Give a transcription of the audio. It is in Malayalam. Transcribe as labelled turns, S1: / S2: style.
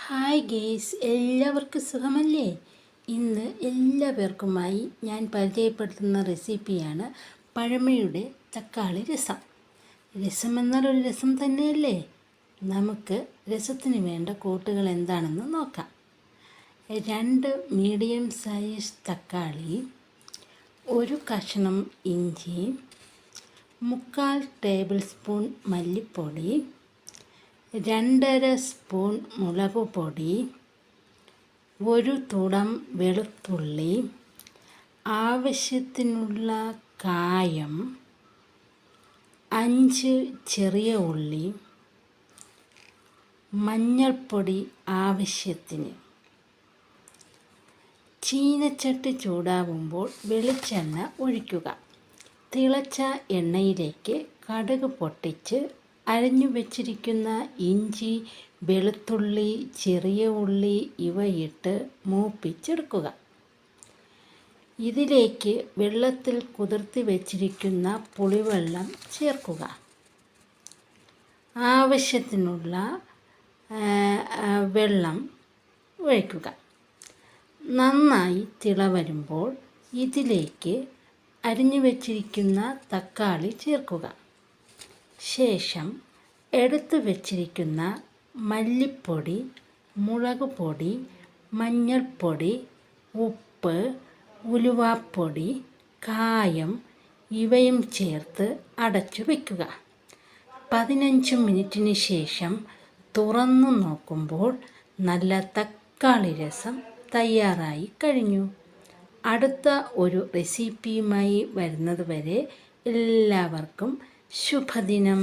S1: ഹായ് ഗേസ്, എല്ലാവർക്കും സുഖമല്ലേ? ഇന്ന് എല്ലാവർക്കുമായി ഞാൻ പരിചയപ്പെടുത്തുന്ന റെസിപ്പിയാണ് പഴമയുടെ തക്കാളി രസം. രസം എന്നാൽ ഒരു രസം തന്നെയല്ലേ? നമുക്ക് രസത്തിന് വേണ്ട കൂട്ടുകൾ എന്താണെന്ന് നോക്കാം. 2 മീഡിയം സൈസ് തക്കാളി, 1 കഷ്ണം ഇഞ്ചി, 3/4 ടേബിൾ സ്പൂൺ മല്ലിപ്പൊടി, 2.5 സ്പൂൺ മുളക് പൊടി, 1 തുടം വെളുത്തുള്ളി, ആവശ്യത്തിനുള്ള കായം, 5 ചെറിയ ഉള്ളി, മഞ്ഞൾപ്പൊടി ആവശ്യത്തിന്. ചീനച്ചട്ടി ചൂടാകുമ്പോൾ വെളിച്ചെണ്ണ ഒഴിക്കുക. തിളച്ച എണ്ണയിലേക്ക് കടുക് പൊട്ടിച്ച് അരിഞ്ഞു വെച്ചിരിക്കുന്ന ഇഞ്ചി, വെളുത്തുള്ളി, ചെറിയ ഉള്ളി ഇവയിട്ട് മൂപ്പിച്ചെടുക്കുക. ഇതിലേക്ക് വെള്ളത്തിൽ കുതിർത്തി വെച്ചിരിക്കുന്ന പുളിവെള്ളം ചേർക്കുക. ആവശ്യത്തിനുള്ള വെള്ളം ഒഴിക്കുക. നന്നായി തിള വരുമ്പോൾ ഇതിലേക്ക് അരിഞ്ഞു വെച്ചിരിക്കുന്ന തക്കാളി ചേർക്കുക. ശേഷം എടുത്തു വച്ചിരിക്കുന്ന മല്ലിപ്പൊടി, മുളക് പൊടി, മഞ്ഞൾപ്പൊടി, ഉപ്പ്, ഉലുവാപ്പൊടി, കായം ഇവയും ചേർത്ത് അടച്ചു വയ്ക്കുക. 15 മിനിറ്റിന് ശേഷം തുറന്നു നോക്കുമ്പോൾ നല്ല തക്കാളി രസം തയ്യാറായി കഴിഞ്ഞു. അടുത്ത ഒരു റെസിപ്പിയുമായി വരുന്നത് വരെ എല്ലാവർക്കും ശുഭദിനം.